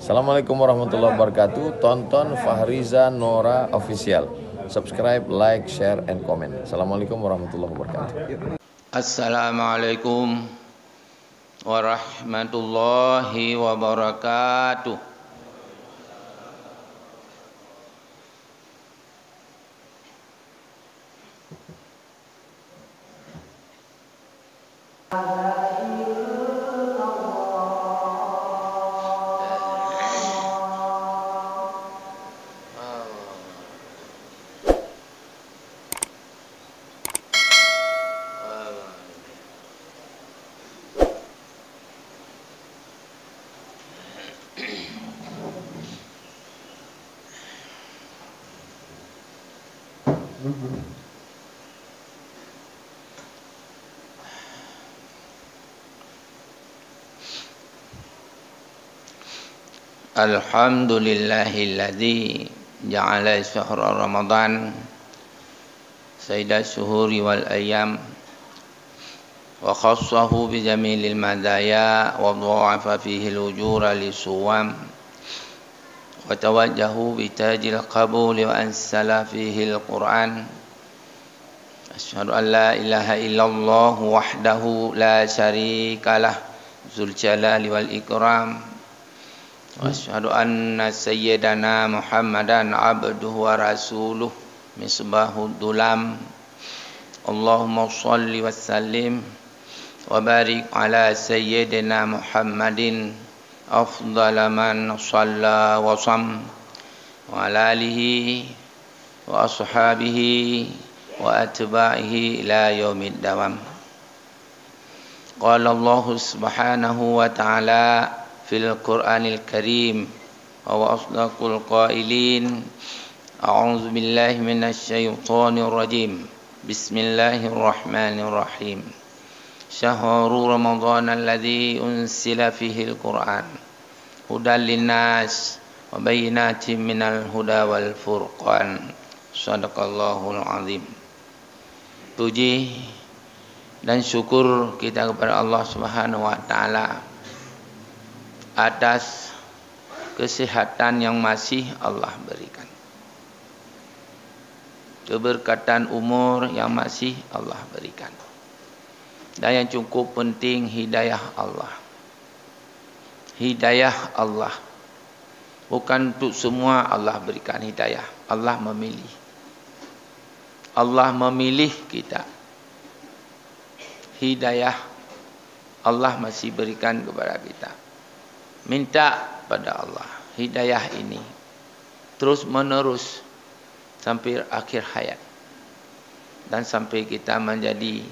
Assalamualaikum warahmatullahi wabarakatuh. Tonton Fahriza Nora Official. Subscribe, like, share, and comment. Assalamualaikum warahmatullahi wabarakatuh. Assalamualaikum warahmatullahi wabarakatuh. Alhamdulillahilladzi ja'ala syahra Ramadan sayyidas syuhuri wal ayyam wa khassahu bi jamilil madaya wa dha'afa fihi al-ujura lisuwam wa tawajjahu bi tajil qabul wa ansala fihi al-Qur'an. Asyhadu an la ilaha illallah wahdahu la syarikalah dzul jalali wal ikram. Wa asyhadu anna sayyidana Muhammadan abduhu wa rasuluh misbahud dulam. Allahumma shalli wa sallim wa barik ala sayyidina Muhammadin afdala man shalla wa sam wa ala alihi wa ashabihi wa atba'ihi ila yaumid dawam. Qala Allah subhanahu wa ta'ala fil Qur'anil Karim wa asdaqul qailin a'udzu billahi minasy syaithanir rajim. Bismillahirrahmanirrahim. Syahru Ramadan alladzi unsila fihil Qur'an hudal linnas wa bayyinatin minal huda wal furqan. Shadaqallahul azim. Puji dan syukur kita kepada Allah Subhanahu wa taala atas kesehatan yang masih Allah berikan, keberkatan umur yang masih Allah berikan, dan yang cukup penting hidayah Allah. Hidayah Allah bukan untuk semua Allah berikan hidayah. Allah memilih. Allah memilih kita. Hidayah Allah masih berikan kepada kita. Minta pada Allah hidayah ini terus menerus sampai akhir hayat, dan sampai kita menjadi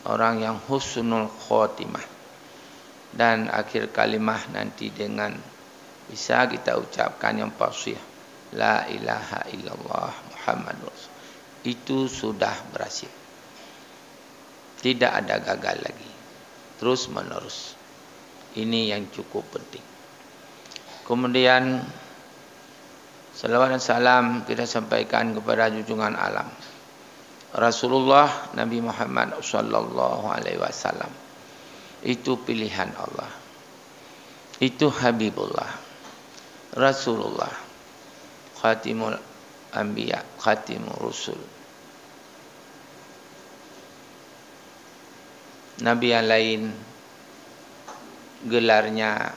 orang yang husnul khotimah, dan akhir kalimah nanti dengan bisa kita ucapkan yang fasih, la ilaha illallah Muhammadur Rasul. Itu sudah berhasil, tidak ada gagal lagi, terus menerus. Ini yang cukup penting. Kemudian salawat dan salam kita sampaikan kepada junjungan alam Rasulullah Nabi Muhammad sallallahu alaihi wasallam. Itu pilihan Allah. Itu Habibullah, Rasulullah, Khatimul Anbiya, Khatimul Rusul. Nabi yang lain gelarnya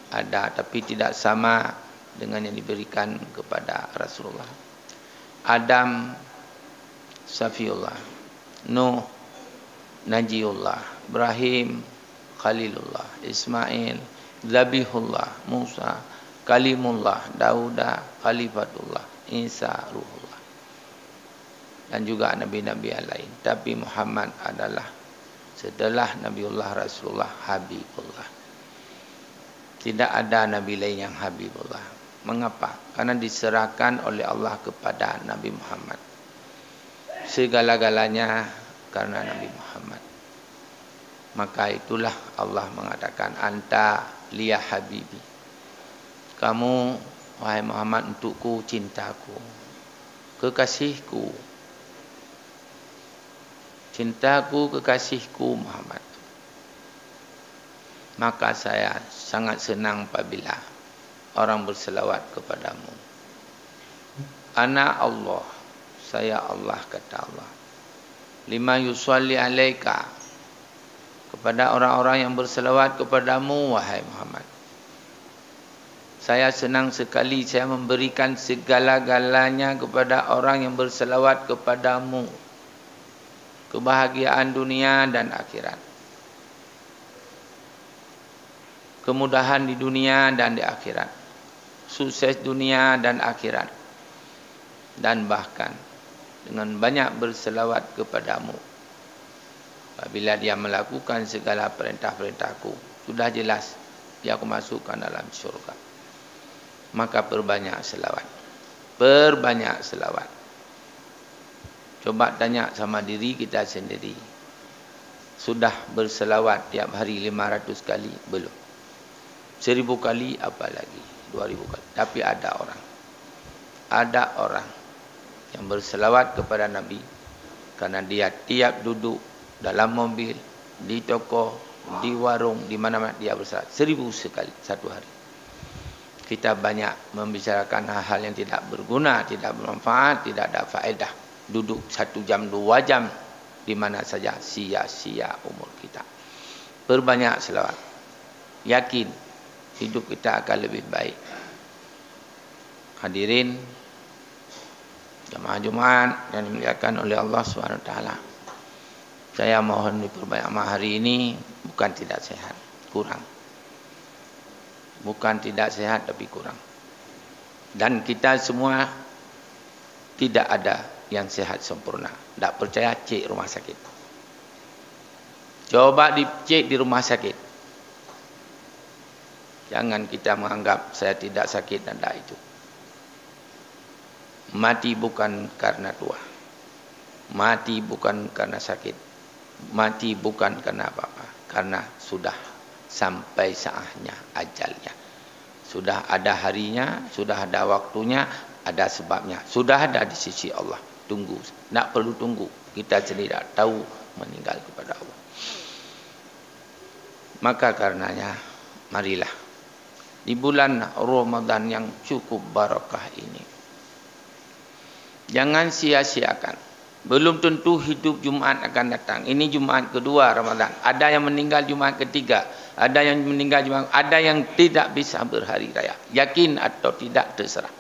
ada, tapi tidak sama dengan yang diberikan kepada Rasulullah. Adam Safiullah, Nuh Najiullah, Ibrahim Khalilullah, Ismail Zabihullah, Musa Kalimullah, Dauda Khalifatullah, Isa Ruhullah, dan juga nabi-nabi yang lain. Tapi Muhammad adalah setelah Nabiullah Rasulullah Habibullah. Tidak ada nabi lain yang Habibullah. Mengapa? Karena diserahkan oleh Allah kepada Nabi Muhammad. Segala-galanya karena Nabi Muhammad. Maka itulah Allah mengatakan anta liya habibi. Kamu wahai Muhammad untukku, cintaku. kekasihku, cintaku kekasihku Muhammad. Maka saya sangat senang apabila orang berselawat kepadamu. Ana Allah, saya Allah, kata Allah. Lima yusalli alaika, kepada orang-orang yang berselawat kepadamu wahai Muhammad. Saya senang sekali saya memberikan segala-galanya kepada orang yang berselawat kepadamu. Kebahagiaan dunia dan akhirat. Kemudahan di dunia dan di akhirat. Sukses dunia dan akhirat. Dan bahkan dengan banyak berselawat kepadamu. Apabila dia melakukan segala perintah-perintahku, sudah jelas dia aku masukkan dalam syurga. Maka perbanyak selawat. Perbanyak selawat. Coba tanya sama diri kita sendiri. Sudah berselawat tiap hari 500 kali? Belum. 1000 kali apalagi. 2000 kali. Tapi ada orang yang berselawat kepada Nabi. Karena dia tiap duduk dalam mobil, di toko, di warung, di mana-mana dia berselawat. 1000 kali satu hari. Kita banyak membicarakan hal-hal yang tidak berguna, tidak bermanfaat, tidak ada faedah. Duduk 1 jam, 2 jam, di mana saja sia-sia umur kita. Perbanyak selawat. Yakin hidup kita akan lebih baik. Hadirin jemaah Jumat yang dimuliakan oleh Allah SWT. Saya mohon diperbanyak hari ini, bukan tidak sehat, kurang. Bukan tidak sehat tapi kurang. Dan kita semua tidak ada yang sehat sempurna. Tak percaya, cek rumah sakit. Coba dicek di rumah sakit. Jangan kita menganggap saya tidak sakit dan tak itu. Mati bukan karena tua. Mati bukan karena sakit. Mati bukan karena apa-apa. Karena sudah sampai saatnya, ajalnya. Sudah ada harinya, sudah ada waktunya, ada sebabnya. Sudah ada di sisi Allah. Tunggu. Tak perlu tunggu. Kita sendiri tak tahu meninggal kepada Allah. Maka karenanya, marilah. Di bulan Ramadan yang cukup barakah ini. Jangan sia-siakan. Belum tentu hidup Jumat akan datang. Ini Jumat kedua Ramadan. Ada yang meninggal Jumat ketiga. Ada yang meninggal Jumat. Ada yang tidak bisa berhari raya. Yakin atau tidak terserah.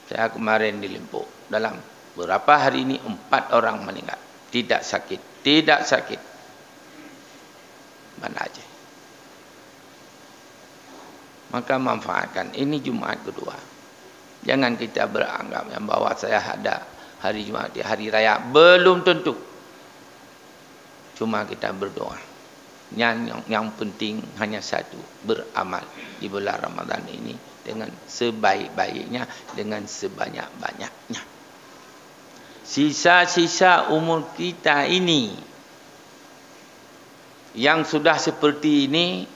Saya kemarin di Limpuk. Dalam beberapa hari ini 4 orang meninggal. Tidak sakit. Tidak sakit. Mana aja. Maka manfaatkan. Ini Jumat kedua. Jangan kita beranggap yang bahwa saya ada hari Jumat di hari raya. Belum tentu. Cuma kita berdoa. Yang penting hanya satu. Beramal di bulan Ramadan ini. Dengan sebaik-baiknya. Dengan sebanyak-banyaknya. Sisa-sisa umur kita ini. Yang sudah seperti ini.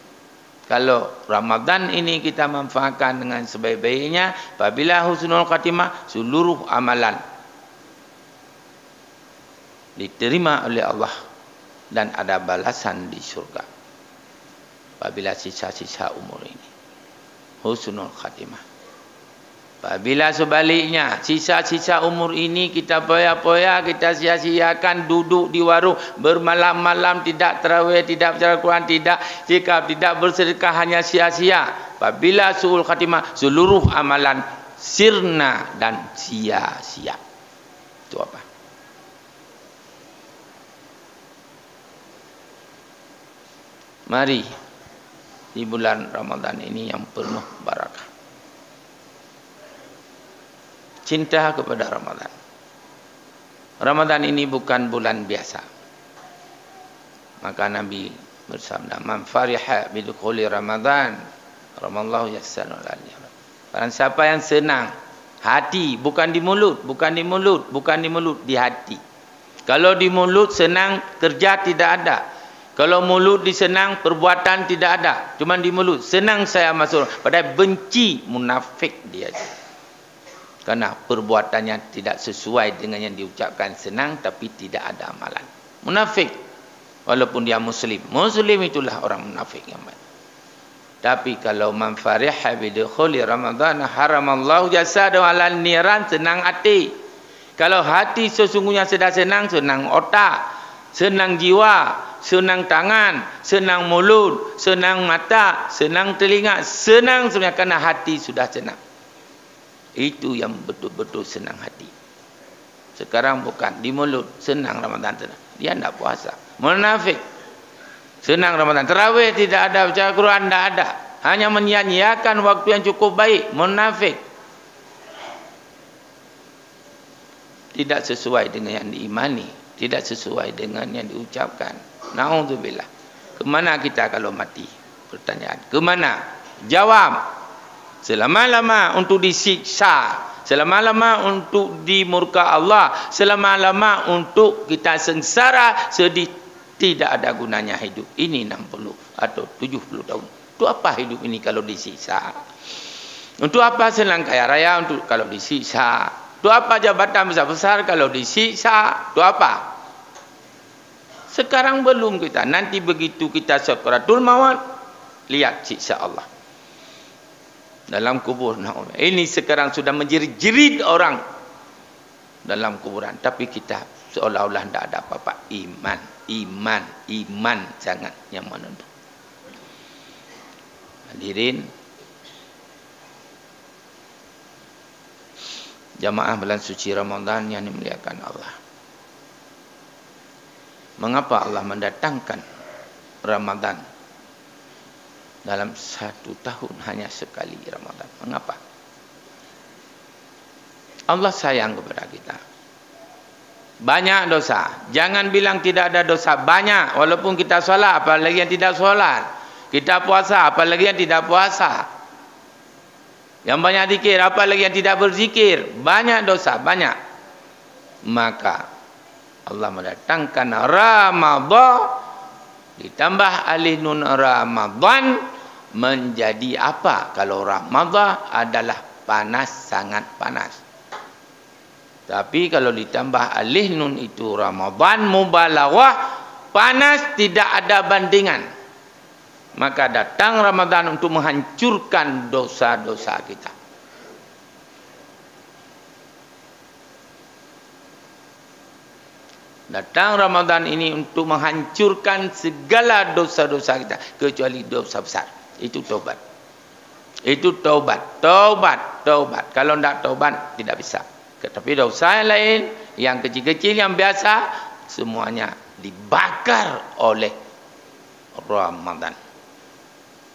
Kalau Ramadan ini kita manfaatkan dengan sebaik-baiknya. Apabila husnul khatimah. Seluruh amalan diterima oleh Allah dan ada balasan di surga. Apabila sisa-sisa umur ini husnul khatimah. Apabila sebaliknya sisa-sisa umur ini kita poya-poya, kita sia-siakan duduk di warung bermalam-malam, tidak tarawih, tidak baca Al-Quran, tidak zikir, tidak bersedekah, hanya sia-sia. Apabila suul khatimah, seluruh amalan sirna dan sia-sia. Itu apa? Mari di bulan Ramadan ini yang penuh barakah. Cinta kepada Ramadan. Ramadan ini bukan bulan biasa. Maka Nabi bersabda, "Man fariha bidukhuli Ramadan, ramallahu yassanu alaihi." Barang siapa yang senang, hati, bukan di mulut, bukan di mulut, bukan di mulut, di hati. Kalau di mulut senang, kerja tidak ada. Kalau mulut disenang, perbuatan tidak ada. Cuma di mulut. Senang saya masuk. Padahal benci, munafik dia. Karena perbuatannya tidak sesuai dengan yang diucapkan senang, tapi tidak ada amalan. Munafik, walaupun dia muslim. Muslim itulah orang munafik yang baik. Tapi kalau man fariha bi dukhuli Ramadan haramallahu jasadahu 'alan niran, senang hati. Kalau hati sesungguhnya sudah senang, senang otak, senang jiwa, senang tangan, senang mulut, senang mata, senang telinga, senang sebenarnya karena hati sudah senang. Itu yang betul-betul senang hati. Sekarang bukan di mulut senang Ramadan senang. Dia tidak puasa. Munafik. Senang Ramadan. Tarawih tidak ada, baca Quran tidak ada. Hanya menyia-nyiakan waktu yang cukup baik. Munafik. Tidak sesuai dengan yang diimani, tidak sesuai dengan yang diucapkan. Na'udzubillah. Kemana kita kalau mati? Pertanyaan. Kemana? Jawab. Selama-lama untuk disiksa, selama-lama untuk dimurka Allah, selama-lama untuk kita sengsara, sedih, tidak ada gunanya hidup ini 60 atau 70 tahun. Untuk apa hidup ini kalau disiksa? Untuk apa senang kaya raya untuk kalau disiksa? Untuk apa jabatan besar-besar kalau disiksa? Untuk apa? Sekarang belum kita. Nanti begitu kita sakaratul maut, lihat siksa Allah dalam kubur. Ini sekarang sudah menjerit-jerit orang dalam kuburan. Tapi kita seolah-olah tidak ada apa-apa. Iman sangat yang menentu. Hadirin jamaah bulan suci Ramadan yang dimuliakan Allah. Mengapa Allah mendatangkan Ramadan dalam 1 tahun hanya sekali Ramadan? Mengapa? Allah sayang kepada kita. Banyak dosa. Jangan bilang tidak ada dosa. Banyak. Walaupun kita solat, apalagi yang tidak solat. Kita puasa, apalagi yang tidak puasa. Yang banyak zikir, apalagi yang tidak berzikir. Banyak dosa, banyak. Maka Allah mendatangkan Ramadan, ditambah alif nun Ramadan, menjadi apa? Kalau Ramadan adalah panas, sangat panas. Tapi kalau ditambah alif nun itu Ramadan, mubalaghah, panas tidak ada bandingan. Maka datang Ramadan untuk menghancurkan dosa-dosa kita. Datang Ramadan ini untuk menghancurkan segala dosa-dosa kita, kecuali dosa besar. Itu taubat. Itu taubat. Taubat. Kalau tidak taubat, tidak bisa. Tetapi dosa yang lain, yang kecil-kecil, yang biasa, semuanya dibakar oleh Ramadan.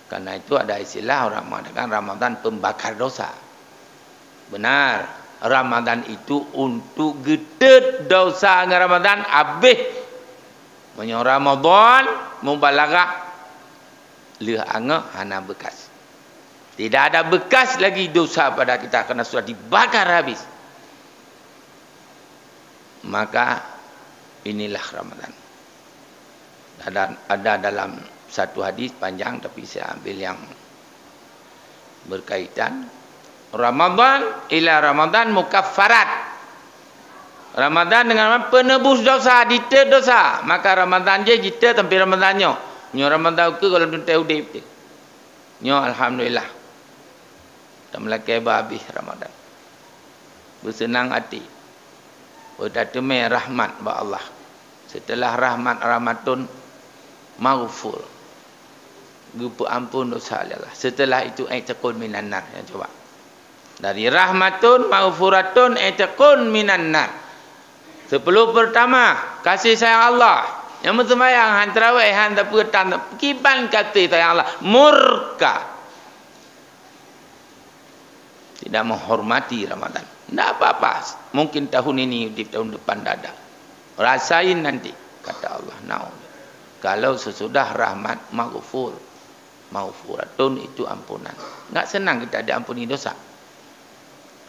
Karena itu ada istilah orang mengatakan Ramadan pembakar dosa. Benar. Ramadan itu untuk gedet dosa dengan Ramadan habis. Menyo Ramadan mubalaghah leh ange hana bekas. Tidak ada bekas lagi dosa pada kita karena sudah dibakar habis. Maka inilah Ramadan. Ada dalam satu hadis panjang, tapi saya ambil yang berkaitan. Ramadan ila Ramadan mukaffarat. Ramadan dengan penebus dosa, dite dosa. Maka Ramadan je kita tempi Ramadannya. Nyo Ramadan ke kalau tu udip. Nyo alhamdulillah. Dah melaki habis Ramadan. Bersenang hati. Berdateme rahmat ba Allah. Setelah rahmat rahmatun maghfur. Gupu ampun dosa Allah. Setelah itu aitakun minan nar. Ya, coba. Dari rahmatun maghfuratun aitakun minan nar. 10 pertama kasih sayang Allah. Yang bersemayang han tarawih han tak petang kiban kata sayang Allah murka. Tidak menghormati Ramadan. Tidak apa-apa. Mungkin tahun ini di tahun depan tak ada. Rasain nanti kata Allah. Nah, kalau sesudah rahmat maghfur. Maghfuratun itu ampunan. Enggak senang kita diampuni dosa.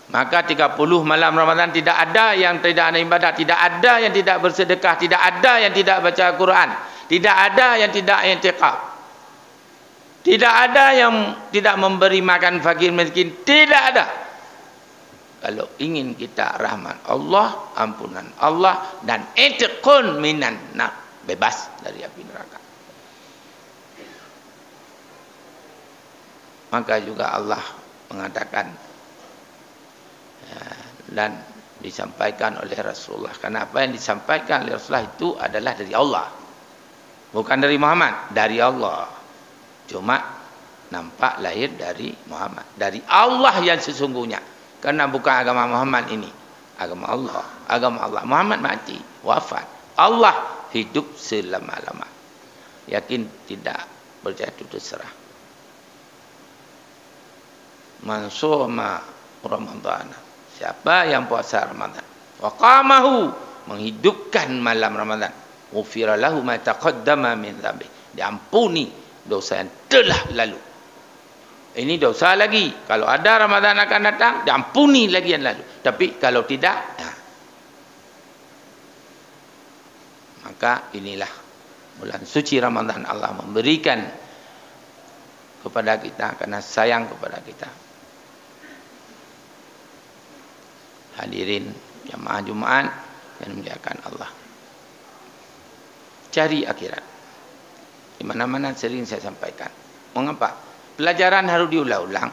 Maka 30 malam Ramadan tidak ada yang tidak ada ibadat, tidak ada yang tidak bersedekah, tidak ada yang tidak baca Quran, tidak ada yang tidak i'tikaf. Tidak ada yang tidak memberi makan fakir miskin, tidak ada. Kalau ingin kita rahmat Allah, ampunan Allah, dan itqun minan nar, bebas dari api neraka. Maka juga Allah mengatakan, dan disampaikan oleh Rasulullah. Karena apa yang disampaikan oleh Rasulullah itu adalah dari Allah, bukan dari Muhammad, dari Allah. Cuma nampak lahir dari Muhammad, dari Allah yang sesungguhnya. Karena bukan agama Muhammad ini, agama Allah. Agama Allah. Muhammad mati, wafat. Allah hidup selama-lama. Yakin tidak, berjatuh terserah. Man shoma Ramadan, siapa yang puasa Ramadan, wa qamahu, menghidupkan malam Ramadan, ghufira lahu ma taqaddama min dhanbi, diampuni dosa yang telah lalu. Ini dosa lagi. Kalau ada Ramadan akan datang, diampuni lagi yang lalu. Tapi kalau tidak, maka inilah bulan suci Ramadan. Allah memberikan kepada kita karena sayang kepada kita. Hadirin jamaah Jumat yang dimuliakan Allah, cari akhirat. Di mana-mana sering saya sampaikan. Mengapa? Pelajaran harus diulang-ulang,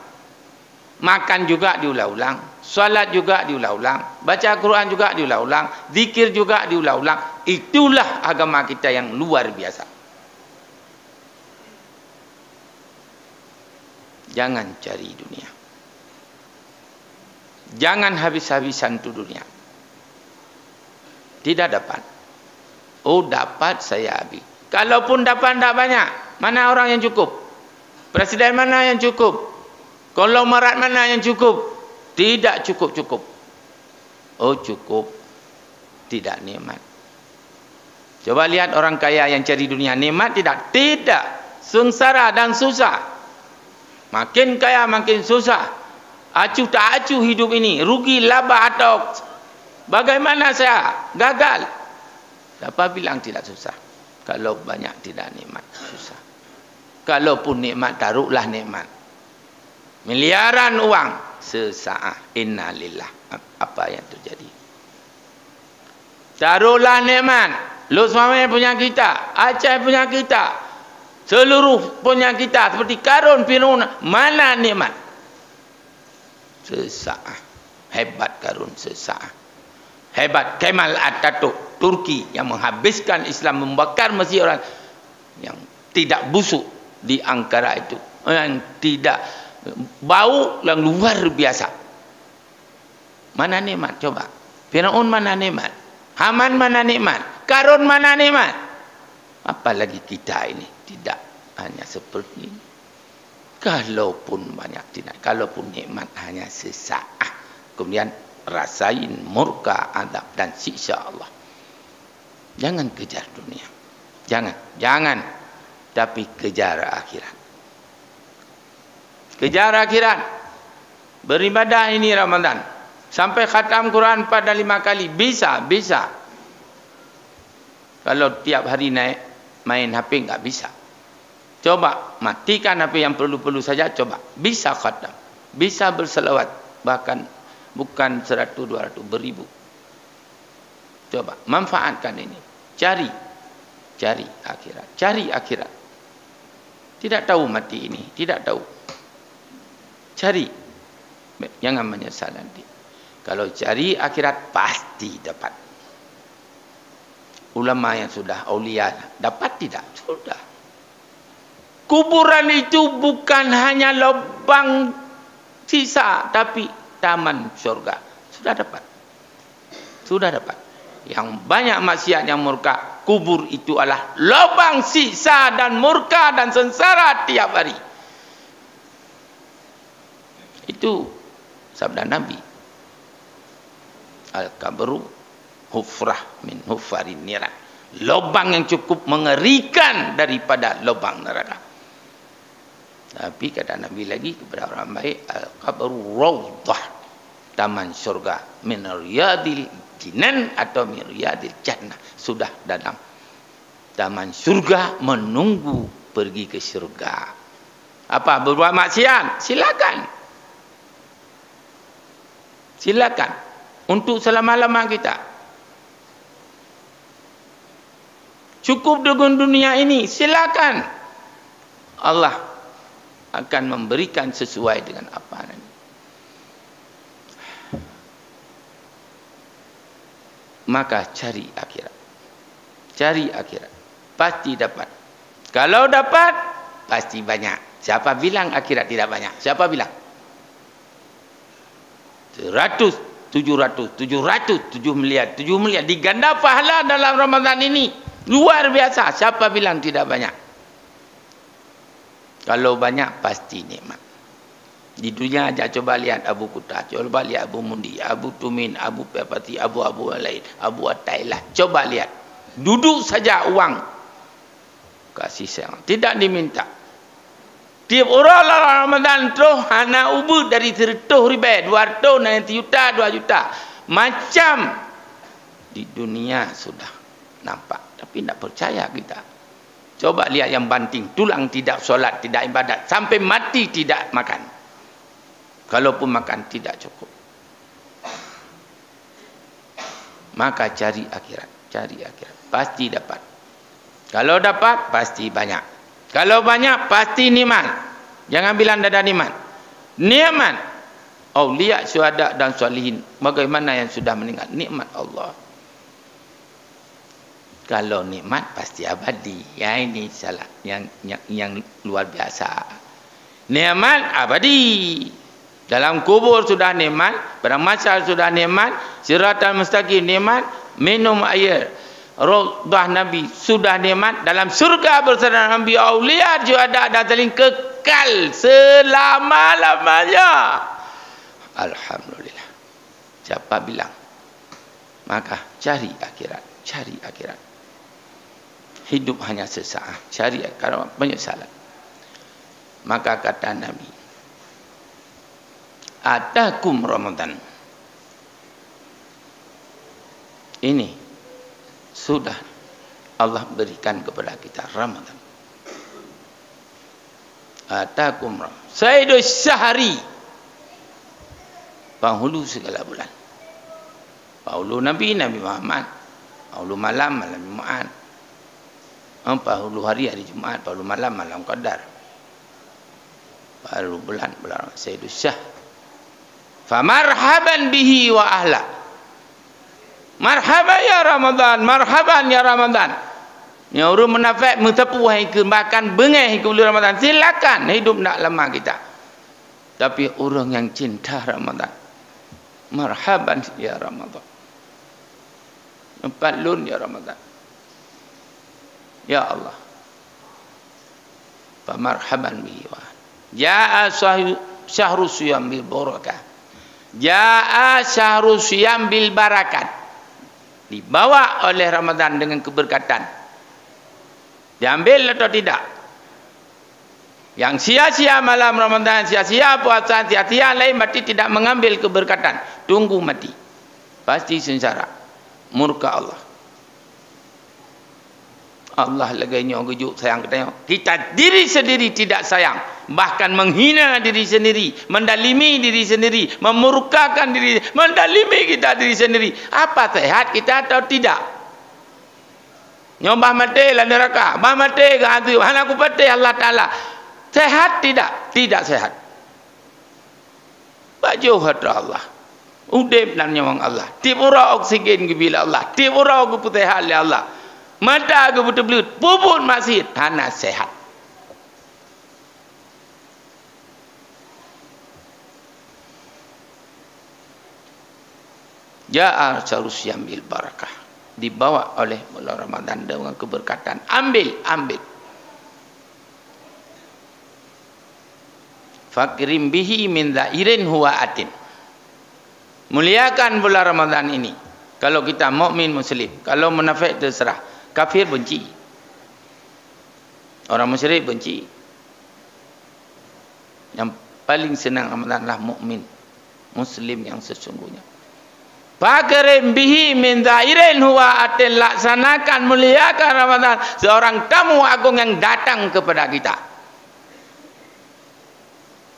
makan juga diulang-ulang, salat juga diulang-ulang, baca Quran juga diulang-ulang, zikir juga diulang-ulang. Itulah agama kita yang luar biasa. Jangan cari dunia, jangan habis-habisan tu dunia. Tidak dapat. Oh, dapat saya habis. Kalaupun dapat tak banyak, mana orang yang cukup? Presiden mana yang cukup? Konglomerat mana yang cukup? Tidak cukup-cukup. Oh, cukup. Tidak nikmat. Coba lihat orang kaya yang cari dunia, nikmat tidak? Tidak. Sengsara dan susah. Makin kaya makin susah. Acuh tak acuh hidup ini. Rugi, laba atau bagaimana saya gagal? Siapa bilang tidak susah? Kalau banyak tidak nikmat, susah. Kalaupun nikmat, taruhlah nikmat. Miliaran uang, sesaat. Innalillah. Apa yang terjadi? Taruhlah nikmat. Los Mame punya kita, Aceh punya kita, seluruh punya kita. Seperti Karun, Fir'aun. Mana nikmat? Sesaat. Hebat Karun, sesaat. Hebat Kemal Atatürk, Turki, yang menghabiskan Islam, membakar masjid orang yang tidak busuk di Ankara itu, yang tidak bau, yang luar biasa. Mana nikmat? Coba. Fir'aun mana nikmat? Haman mana nikmat? Karun mana nikmat? Apalagi kita ini tidak hanya seperti ini. Kalaupun banyak tidak, kalaupun nikmat hanya sesaat, kemudian rasain murka, adab dan siksa Allah. Jangan kejar dunia, jangan. Tapi kejar akhirat. Kejar akhirat. Beribadah ini Ramadan. Sampai khatam Quran pada 5 kali. Bisa. Kalau tiap hari naik main HP enggak bisa. Coba matikan HP yang perlu-perlu saja. Coba. Bisa khatam. Bisa berselawat. Bahkan bukan 100, 200, beribu. Coba manfaatkan ini. Cari akhirat. Cari akhirat. Tidak tahu mati ini, tidak tahu. Cari. Jangan menyesal nanti. Kalau cari akhirat, pasti dapat. Ulama yang sudah aulia, dapat tidak? Sudah. Kuburan itu bukan hanya lubang sisa, tapi taman surga. Sudah dapat. Sudah dapat. Yang banyak maksiat yang murka, kubur itu adalah lubang siksa dan murka dan sengsara tiap hari. Itu sabda Nabi. Al-kabru hufrah min hufarin niran. Lubang yang cukup mengerikan daripada lubang neraka. Tapi kata Nabi lagi kepada orang baik, al-kabru rawdah, taman surga, min riyadil jinan atau min riyadil jannah. Sudah dalam taman surga, menunggu pergi ke surga. Apa? Berbuat maksiat? Silakan. Silakan untuk selama-lama kita. Cukup dengan dunia ini, silakan. Allah akan memberikan sesuai dengan apa ini. Maka cari akhirat. Cari akhirat. Pasti dapat. Kalau dapat, pasti banyak. Siapa bilang akhirat tidak banyak? Siapa bilang? 100, 700, 700, 7 miliar. 7 miliar. Diganda pahala dalam Ramadan ini. Luar biasa. Siapa bilang tidak banyak? Kalau banyak, pasti nikmat. Di dunia aja coba lihat Abu Kuta, coba lihat Abu Mundi, Abu Tumin, Abu Pepati, Abu lain, Abu Attailah. Coba lihat. Duduk saja uang. Kasih sayang. Tidak diminta. Tiap orang dalam Ramadan terus hana ubud dari 100 ribu, 200, nanti juta, 2 juta. Macam di dunia sudah nampak. Tapi tidak percaya kita. Coba lihat yang banting. Tulang tidak solat, tidak ibadat. Sampai mati tidak makan. Kalaupun makan tidak cukup. Maka cari akhirat. Cari akhirat. Pasti dapat. Kalau dapat, pasti banyak. Kalau banyak, pasti nikmat. Jangan bilang tidak ada nikmat. Nikmat. Aulia, syuhada dan salihin. Bagaimana yang sudah meninggal? Nikmat Allah. Kalau nikmat pasti abadi. Ya ini salah yang luar biasa. Nikmat abadi. Dalam kubur sudah nikmat, padang mahsyar sudah nikmat, siratal mustaqim nikmat, minum air Raudhah Nabi sudah nikmat, dalam surga bersama Nabi aulia syuhada dan salihin kekal selama-lamanya. Alhamdulillah. Siapa bilang? Maka cari akhirat, cari akhirat. Hidup hanya sesaat, cari karena penyesalan. Maka kata Nabi, atakum Ramadan. Ini sudah Allah berikan kepada kita Ramadan. Atakum Ramadan. Sayyidus syahri. Penghulu segala bulan. Penghulu Nabi Muhammad. Penghulu malam Jumaat. Penghulu hari Jumaat. Penghulu malam Qadar. Penghulu bulan Sayyidus syahri. Famarhaban bihi wa ahla. Marhaban ya Ramadan, marhaban ya Ramadan. Yang orang munafik mentepu hai ke makan bengeh ke bulan Ramadan. Silakan, hidup nak lama kita. Tapi orang yang cinta Ramadan, marhaban ya Ramadan. Empalun ya Ramadan. Ya Allah. Famarhaban bihi wa ahla. Jaa syahru siyam bil barakah. Jaa syahrul syiyam bil barakat. Dibawa oleh Ramadan dengan keberkatan. Diambil atau tidak? Yang sia-sia malam Ramadan, sia-sia puasa, sia-sia lain berarti tidak mengambil keberkatan. Tunggu mati. Pasti sengsara. Murka Allah. Allah laganya gejuk sayang kita diri sendiri tidak sayang, bahkan menghina diri sendiri, mendalimi diri sendiri, memurkakan diri, mendalimi kita diri sendiri. Apa sehat kita atau tidak? Nyobah mati lah neraka, bah mati ke hati, hanaku pati Allah Taala. Sehat tidak? Tidak sehat. Baju hati Allah. Udip dan nyawang Allah. Tipura oksigen ke bila Allah. Tipura ke putih hal Allah. Mata ke betul-betul puput masjid hana sehat. Ja'a syarus yambil barakah. Dibawa oleh bulan Ramadan dengan keberkatan. Ambil. Fakrim bihi min dha'irin huwa atin. Muliakan bulan Ramadan ini. Kalau kita mukmin muslim, kalau munafik terserah. Kafir benci. Orang musyrik benci. Yang paling senang Ramadanlah mukmin, muslim yang sesungguhnya. Fakrim bihi min dha'irin huwa atin. Laksanakan, muliakan Ramadan seorang tamu agung yang datang kepada kita.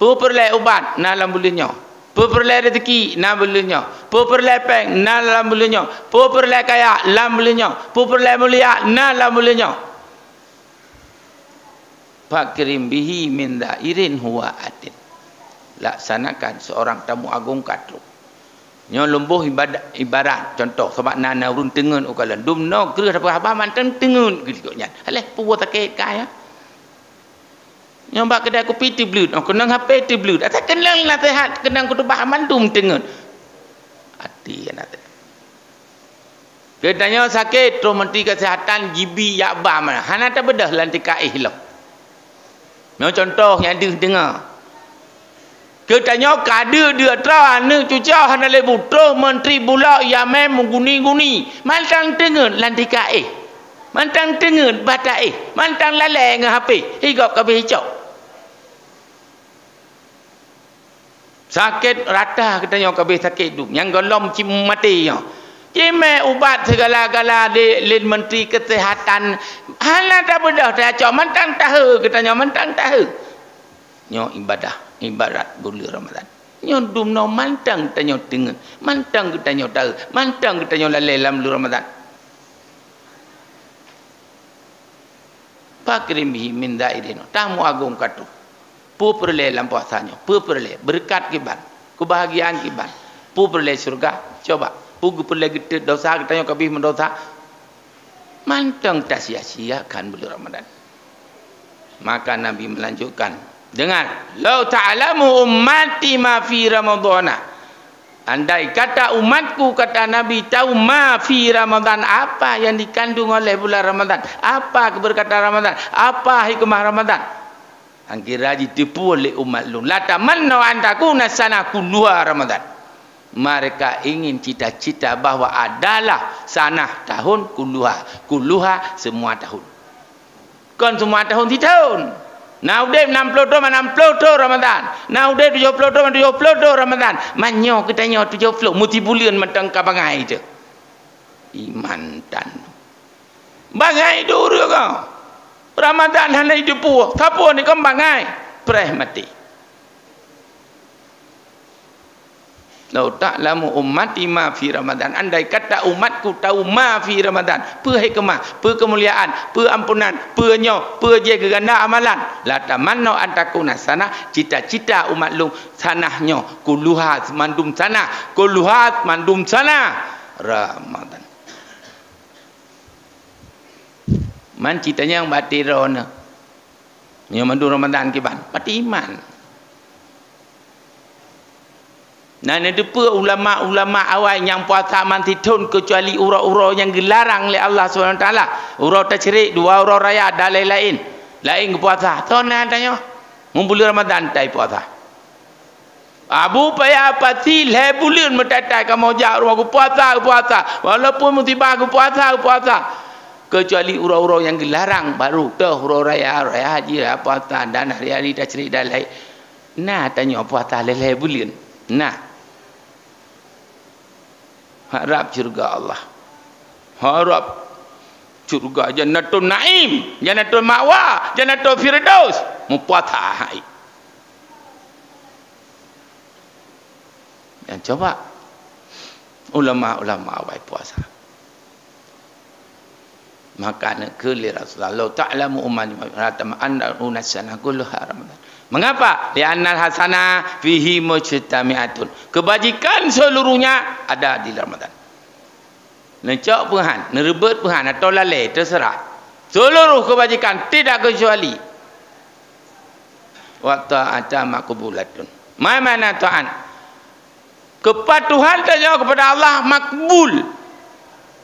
Perlai ubat dalam bulannya. Perperlai rezeki na bulunya, perperlai peng na lam bulunya, perperlai kaya lam bulunya, perperlai mulia na lam bulunya. Fakrim bihi min dairin huwa atin. Laksanakan seorang tamu agung katru. Nyo lumbuh ibarat contoh sebab nana urun tengen ukalan dum no kreh apa mantan tengen giloknya. Alah puwa takek kaya. Nyoba kedai kopi tu blut, kenang HP tu blut. Atau kenang nasihat, kenang kutubah mandum tengen. Hati yang ada. Kedanya sakit, Tuan Menteri Kesihatan GB Yakba mana. Hana tak bedah lantika ihlah. Mau contoh yang dengar. Kedanya kada dia terana cuca hana lebu Tuan Menteri Bulak Yamen mengguni-guni. Mantang tengen lantika Mantang tengen bata Mantang lalai dengan HP. Higap kabeh hijau. Sakit rata katanya kabeh sakit tu. Yang golom cim mati ya. Cime ubat segala-gala di Menteri Kesihatan. Hala tak bedah tak cak mantang tahu katanya mantang tahu. Nyo ibadat bulan Ramadan. Nyo dum no mantang tanya dengan. Mantang katanya tahu. Mantang katanya lalai dalam bulan Ramadan. Fakrim bihi min dairin. Tamu agung katu. Perlai dalam puasanya. Perlai berkat kiban. Kebahagiaan kiban. Perlai surga. Coba. Perlai kita dosa. Katanya kabih mendosa. Mantang tak sia-siakan bulan Ramadan. Maka Nabi melanjutkan. Dengar. Lau ta'alamu ummati ma fi Ramadana. Andai kata umatku, kata Nabi, tahu ma fi Ramadan. Apa yang dikandung oleh bulan Ramadan. Apa keberkatan Ramadan. Apa hikmah Ramadan. Angkira ditipu oleh umat lu. La tamannu an takuna sana kulluha Ramadan. Mereka ingin cita-cita bahawa adalah sanah tahun kulluha. Kulluha semua tahun. Kan semua tahun di tahun. Naudep 60 Ramadan. Naudep 70 Ramadan. Manyo katanya 70 muti bulan matang kabangai je. Iman dan bangai dulu kau. Ramadan hanya hidup puas. Siapa ni kau bangai? Pereh mati. Lau ta'lamu ummati ma fi Ramadan. Andai kata umatku tahu ma fi Ramadan. Apa hikmah, apa kemuliaan, apa ampunan, apa nyo, apa jaga ganda amalan. La tamannu an takuna sana. Cita-cita umat lu sanahnya kulluhat mandum sana. Kulluhat mandum sana Ramadan. Man citanya yang batin rona. Yang mandu Ramadan kiban. Mati iman. Nah, ini depa ulama-ulama awal yang puasa manti tun kecuali urau-urau yang dilarang oleh Allah SWT. Urau tercerik, dua urau raya dan lain-lain. Lain ke puasa. Tahu nak tanya? Bulan Ramadan tak puasa. Abu payah pasti le bulan mentatai kamu jak rumah ku puasa. Walaupun musibah ku puasa. Kecuali urau-urau yang dilarang baru dah urau raya haji puasa dan hari-hari dah cerik dah lain. Nah tanya puasa le bulan. Nah harap syurga Allah. Harap syurga jannatul naim, jannatul ma'wa, jannatul firdaus. Mu puasa hai. Dan coba ulama-ulama awal puasa. Maka nak keli Rasulullah law ta'lamu ummati ma anna unasana kulluha Ramadan. Mengapa? Li'annal hasanah fihi mujtami'atun. Kebajikan seluruhnya ada di Ramadan. Necak Tuhan, nerebut Tuhan atau lalai terserah. Seluruh kebajikan tidak kecuali wa ta'ata maqbulatun. Mana ta'an? Kepatuhan saja kepada Allah makbul.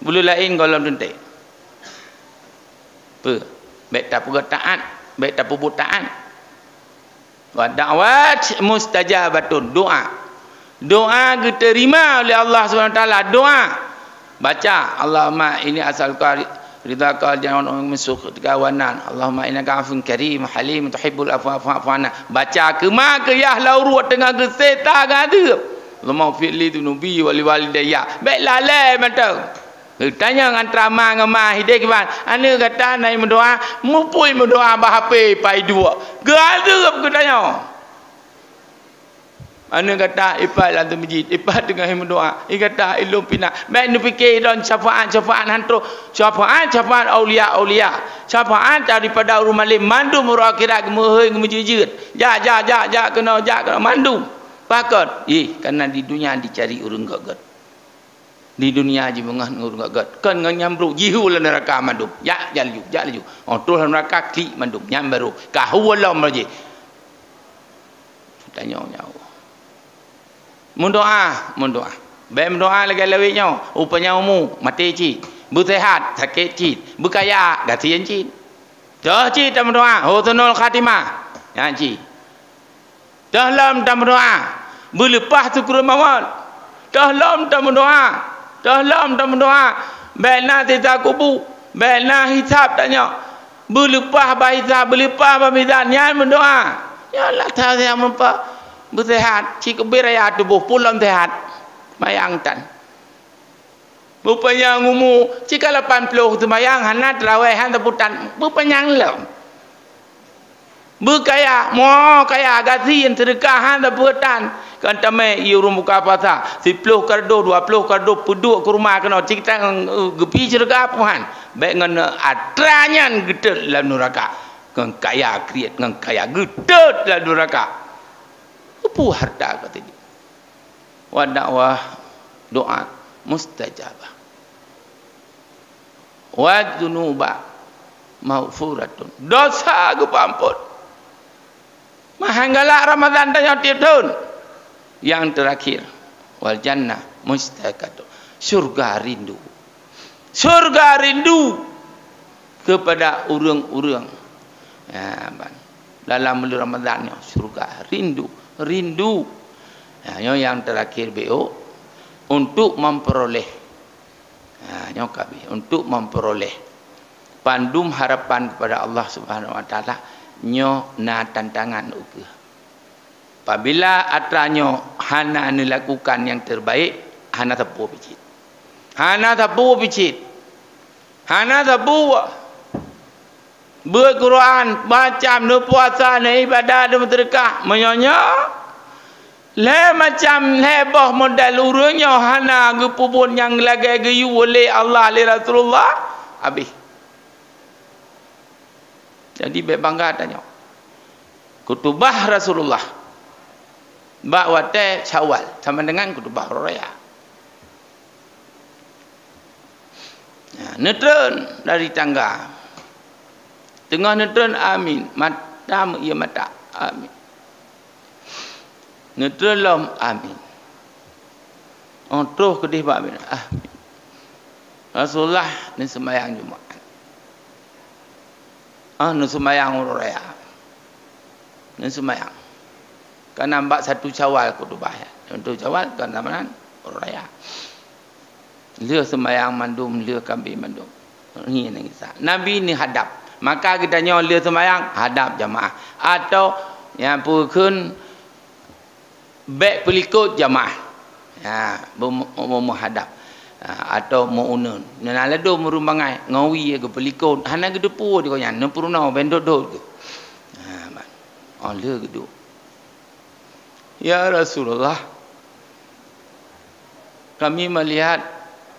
Bulu lain kalau tuntai. Baik tak perlu taat, baik tak perlu taat. Wa da'wat mustajabatun, doa. Doa diterima oleh Allah SWT. Doa. Baca Allahumma ini asalka ridhaka jangan musuh kawanan. Allahumma innaka afun karim halim tuhibbul afwa fa'fu anna. Baca ke mak ya lauru tengah geseta gada. Allahumma fi'li dunubi wal walidayya. Baik lalai mata. Tanya dengan ramah ngemah hidup kiban. Ane kata naik mendoa, mupui mendoa bahape pai dua. Gada ke tanya. Anu kata ipat dalam masjid, ipat tengah berdoa. Ia kata ilmu pina. Baik nu fikir dan syafaat hantu, syafaat aulia. Syafaat daripada rumah lim mandu murah akhirat gemehoi gemejujud. Ja kena mandu. Pakot. Karena di dunia dicari urang gagat. Di dunia aja mengah urang gagat. Kan nyambru jihu la neraka mandu. Ja laju. Tu neraka klik mandu nyambru. Kahu Allah maje. Tanya nyawa. Mendoa. Baik mendoa lagi lewitnya. Upanya mati cik. Bersehat, sakit cik. Berkaya, gasian cik. Dah cik tak mendoa. Husnul khatimah. Ya cik. Dalam tak mendoa. Berlepas syukur mawal. Dalam tak mendoa. Baik nak sisa kubu. Baik nak hisab tanya. Berlepas bahisab. Berlepas bahisab. Yang mendoa. Ya Allah tahu yang mempak. Bersehat, cik beraya tubuh pulang sehat. Mayang tan. Bupanya ngumu, cik 80 semayang hana terawih han teputan. Bupanyang lem. Berkaya, mo kaya gazian sedekah han teputan. Kan tamai iu muka pasar 10 kardo 20 kardo peduk ke rumah kena cik tang gepi sedekah puhan. Baik ngana atranya gedut dalam neraka. Kan kaya kriat ngan kaya gedut dalam neraka. Apa harta kata dia. Wa dakwah doa mustajabah. Wa dzunuba maghfuratun. Dosa ku pampun. Mahanggala Ramadan tanya tiap tahun. Yang terakhir wal jannah mustaqatu. Surga rindu. Surga rindu kepada urang-urang. Ya, dalam bulan Ramadan surga rindu. Yang terakhir BO untuk memperoleh untuk memperoleh pandum harapan kepada Allah Subhanahu wa taala nyo na tantangan uga. Apabila atranyo hana lakukan yang terbaik, hana tapu picit. Hana tapu Quran, macam nu puasa, nu ibadah, nu sedekah, menyonya. Le macam lebah modal urangnya hana gepubun yang lagi gayu oleh Allah oleh Rasulullah habis. Jadi bangga tanya. Kutubah Rasulullah. Bakwate Syawal sama dengan kutubah Raya. Netron dari tangga. Tengah netron amin. Mata ia mata amin. Netron amin. Terus kedih amin. Amin. Rasulullah ni sembahyang Jumaat. Ni sembahyang Raya. Ni sembahyang. Kan nampak satu Syawal kutubah. Untuk Syawal kan nama Raya. Dia sembahyang mandum, dia kambing mandum. Ni kisah. Nabi ni hadap. Maka kita nyoleh sembahyang hadap jamaah atau yang pukun baik pelikut jamaah. Menghadap atau menunun. Nana ledo merumbangai ngawi ke pelikut. Hana gedepu dia nya nempuruna bendot dot ke. Le gedu. Ya Rasulullah. Kami melihat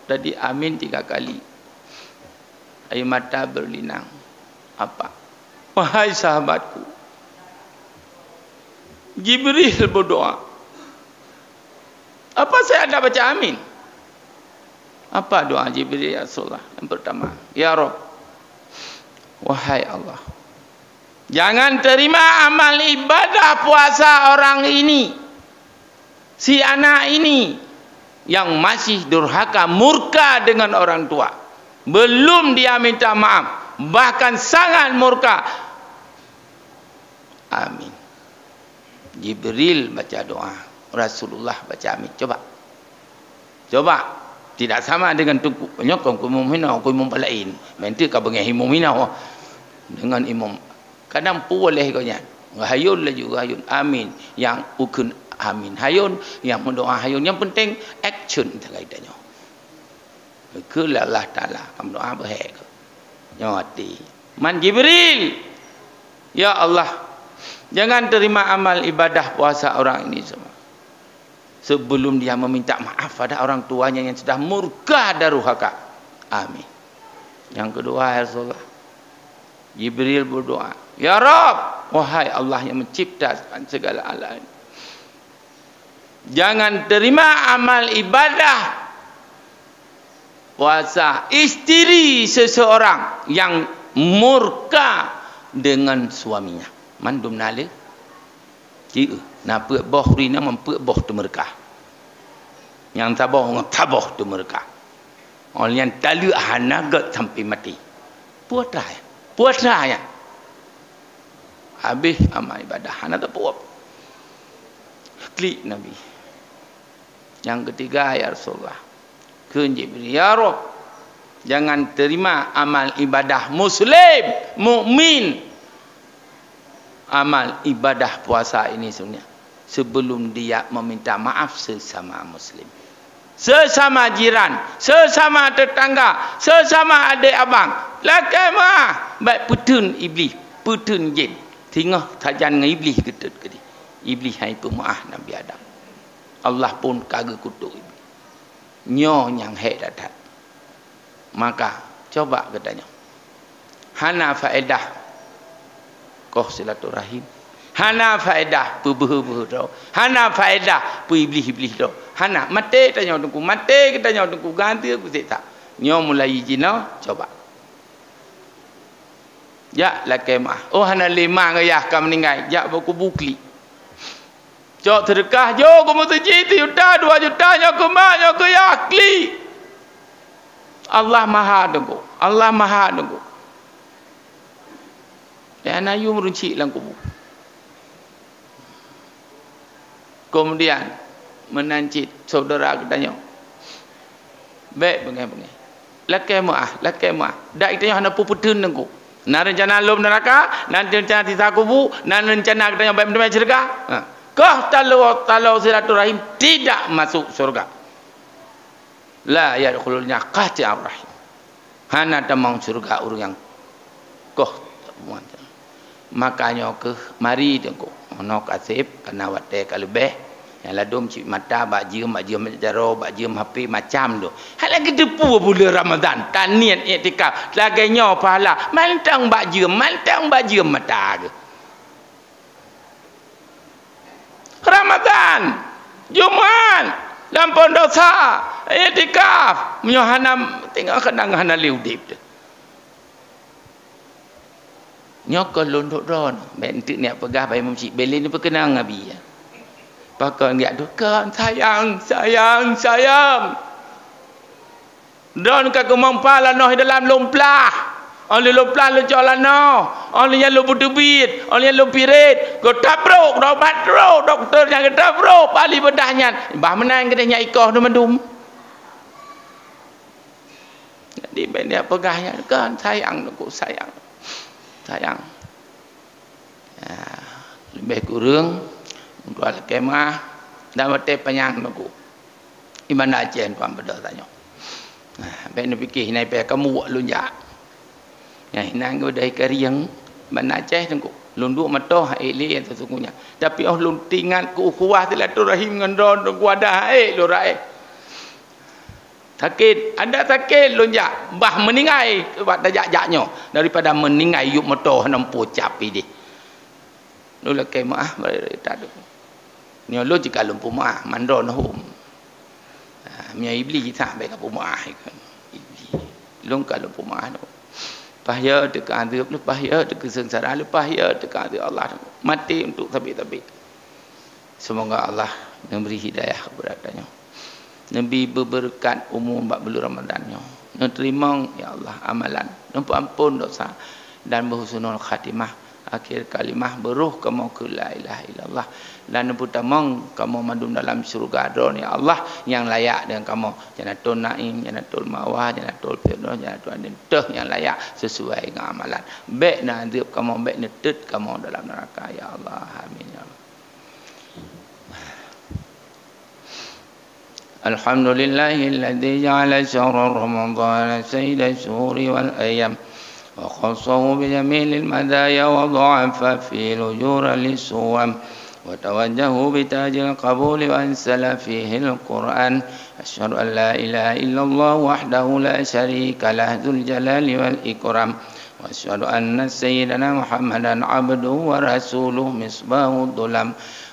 tadi amin 3 kali. Air mata berlinang. Apa? Wahai sahabatku, Jibril berdoa. Apa saya ada baca amin? Apa doa Jibril ya Rasulullah? Yang pertama, ya Rabb, wahai Allah, jangan terima amal ibadah puasa orang ini, si anak ini yang masih durhaka murka dengan orang tua, belum dia minta maaf, bahkan sangat murka. Amin. Jibril baca doa, Rasulullah baca amin. Coba. Tidak sama dengan tuku nyokong ku mu'minah ku imam lain. Menti ka bengai imam minah dengan imam. Kadang boleh kau nya. Hayun lah juga hayun. Amin. Yang ukun amin. Hayun yang mendoa hayun. Yang penting action terkaitnya. Ke Allah Taala kamu doa bahaya ke. Nyoti. Man Jibril. Ya Allah, jangan terima amal ibadah puasa orang ini semua. sebelum dia meminta maaf pada orang tuanya yang sudah murka daruhaka. Amin. Yang kedua, ya Rasulullah, Jibril berdoa, ya Rabb, wahai Allah yang menciptakan segala alam, jangan terima amal ibadah puasa istri seseorang yang murka dengan suaminya. Mandum nale Cik, nak puak boh rina mempuak boh tu mereka. Yang taboh ngap taboh tu mereka. Orang yang talu hanagat sampai mati. Puasa ya. Puasa ya. Habis amal ibadah hana tak puak. Klik Nabi. Yang ketiga, ya Rasulullah, ke Jibril, ya Rabb, jangan terima amal ibadah muslim, mukmin, amal ibadah puasa ini sebenarnya sebelum dia meminta maaf sesama muslim, sesama jiran, sesama tetangga, sesama adik abang. Lakai mah baik putun iblis, putun jin, tengah tajan dengan iblis ketut ke dia. Iblis hai pemaaf Nabi Adam. Allah pun kagak kutuk iblis. Nyo yang hek datat. Maka coba katanya, hana faedah koh silaturahim, hana faedah pubuh-buh do, hana faedah pu iblis-iblis do, hana mate tanya tungku, mate kita tanya tungku, ganti aku tak nyo mulai jina coba ya lakai mah, oh hana 5 ngayah kam meninggal ya buku bukli cok sedekah jo ku masjid 1 juta 2 juta nyo ku mak nyo ku yakli. Allah maha tunggu, Allah maha tunggu. Dan ayu meruncik dalam kubur. Kemudian menancit saudara katanya, baik bengai-bengai, lakai maah dak itanya hana puputun nengku. Nan rencana lom neraka, nan rencana tisa kubur, nan rencana katanya baik benda syurga. Kau talau silaturahim tidak masuk surga. La yadkhululnya qati'ar rahim. Hana tamang surga orang yang kau muat. Makanya ke mari tengok ono kasip kena wate kalebeh yang ladum cip mata bak jiem jaro bak jiem HP macam tu hal lagi depu bulan Ramadan tanian iktikaf laganya pahala mantang bak jiem mata ke Ramadan Jumaat lampau dosa iktikaf menyohanam tinggal kadang hana liudip tu nyokol londok ron bentuk ni pegah bayi memcik belin ni perkenang Nabi ya pakai ngiak tu kan sayang don ka kemampa lanoh dalam lomplah oleh lomplah lo jolano oleh yang lo butubit oleh yang lo pirit go tabrok do patro doktor yang tabrok bali bedahnya bah menang kedanya ikoh tu mendum jadi bendia pegahnya kan sayang ya, lebih kurang untuk al kemah dan mate penyang aku iman ajen pam beda tanya ben fikir nai pe kamu lu ya hinang go dai kariang ban aceh tengku lunduk matoh ele sesungguhnya tapi lun tingan ku kuah silaturahim ngendon ku ada lu rae sakit ada sakit lonjak bah meningai pada jakjaknya daripada meningai yuk metoh nampu capi di lu lakai maah tak ni lu jika lumpu maah mandon hum mia iblis tak baik lumpu maah iblis lu ka lumpu maah bahaya dekat azab lu bahaya dekat sengsara lu bahaya dekat azab Allah mati untuk tabik-tabik. Semoga Allah memberi hidayah kepada katanya. Nabi berberkat umur 40 Ramadannya. Terima ya Allah amalan. Nampu ampun dosa dan berhusnul khatimah. Akhir kalimah beruh kamu ke la ilaha illallah dan nampu tamang kamu madum dalam syurga don ya Allah yang layak dengan kamu. Jannatul naim, jannatul mawah, jannatul firdaus, jannatul adn yang layak sesuai dengan amalan. Baik nazib kamu baik netut kamu dalam neraka ya Allah. Amin ya Allah. Alhamdulillahilladzi ja'ala syahr Ramadan sayyida syuhuri wal ayyam wa khassahu bi jamilil madaya wa dha'afa fi lujur lis-suwam وتوجهوا بتاج القبول وأنزل فيه القرآن. أشهد أن لا إله إلا الله وحده لا شريك له ذو الجلال والإكرام. وأشهد أن سيدنا محمدا عبده ورسوله مصباح الظلام.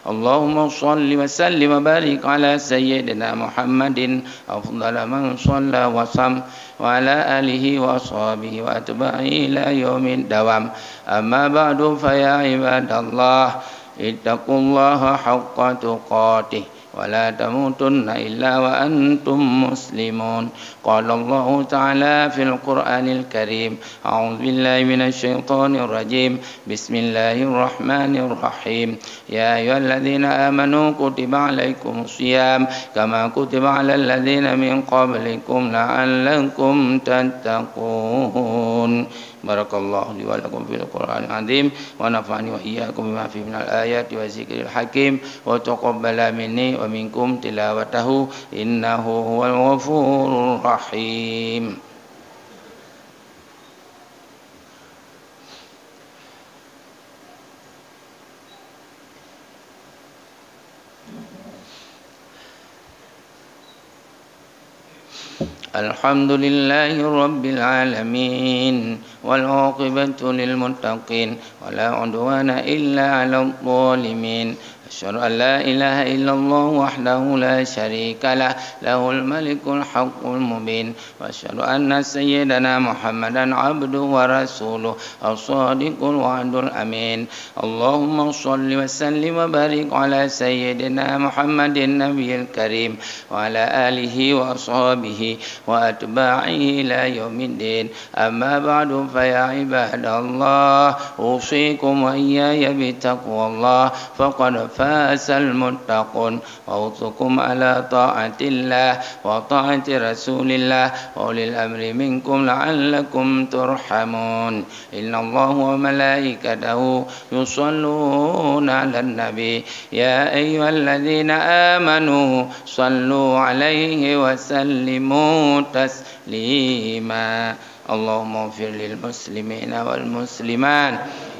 اللهم صل وسلم وبارك على سيدنا محمد أفضل من صلى وصام وعلى آله وأصحابه وأتباعه إلى يوم الدوام. أما بعد فيا عباد الله اتقوا الله حق تقاته ولا تموتن إلا وأنتم مسلمون. قال الله تعالى في القرآن الكريم: أعوذ بالله من الشيطان الرجيم. بسم الله الرحمن الرحيم. يا أيها الذين آمنوا كتب عليكم الصيام كما كتب على الذين من قبلكم لعلكم تتقون. بارك الله لي ولكم في القرآن العظيم ونفعني وإياكم بما فيه من الآيات والذكر الحكيم وتقبل مني ومنكم تلاوته إنه هو الغفور الرحيم. الحمد لله رب العالمين والعاقبة للمتقين ولا عدوان إلا على الظالمين. أشهد أن لا إله إلا الله وحده لا شريك له له الملك الحق المبين. وأشهد أن سيدنا محمدا عبده ورسوله الصادق الوعد الأمين. اللهم صل وسلم وبارك على سيدنا محمد النبي الكريم وعلى آله وأصحابه وأتباعه إلى يوم الدين. أما بعد فيا عباد الله أوصيكم وإياي بتقوى الله فقد فاز المتقون. وأوصيكم على طاعة الله وطاعة رسول الله وأولي الأمر منكم لعلكم ترحمون. إن الله وملائكته يصلون على النبي يا أيها الذين آمنوا صلوا عليه وسلموا تسليما. اللهم اغفر للمسلمين والمسلمات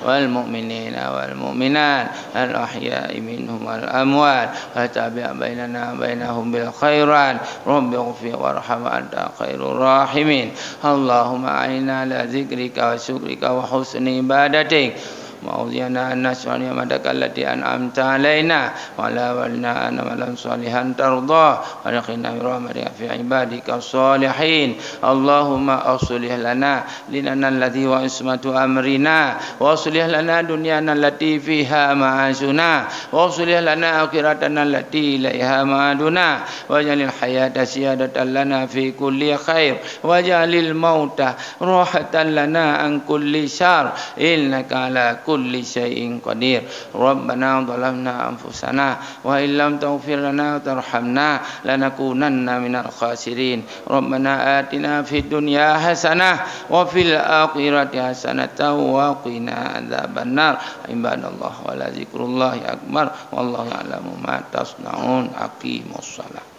والمؤمنين والمؤمنات الأحياء منهم والأموات وتابع بيننا وبينهم بالخيرات. رب اغفر وارحم أنت خير الراحمين. اللهم أعنا على ذكرك وشكرك وحسن عبادتك. وأوزعنا أن نشكر نعمتك التي أنعمت علينا وعلى والدنا أن عملا صالحا ترضاه وادخلنا برحمتك في عبادك الصالحين. اللهم أصلح لنا ديننا الذي هو عصمة أمرنا وأصلح لنا دنيانا التي فيها معاشنا وأصلح لنا آخرتنا التي إليها معادنا واجعل الحياة زيادة لنا في كل خير واجعل الموت راحة لنا عن كل شر إنك على كل شيء قدير. ربنا ظلمنا أنفسنا وإن لم تغفر لنا وترحمنا لنكونن من الخاسرين. ربنا آتنا في الدنيا حسنة وفي الآخرة حسنة وقنا عذاب النار. عباد الله ولذكر الله أكبر والله يعلم ما تصنعون. أقيموا الصلاة.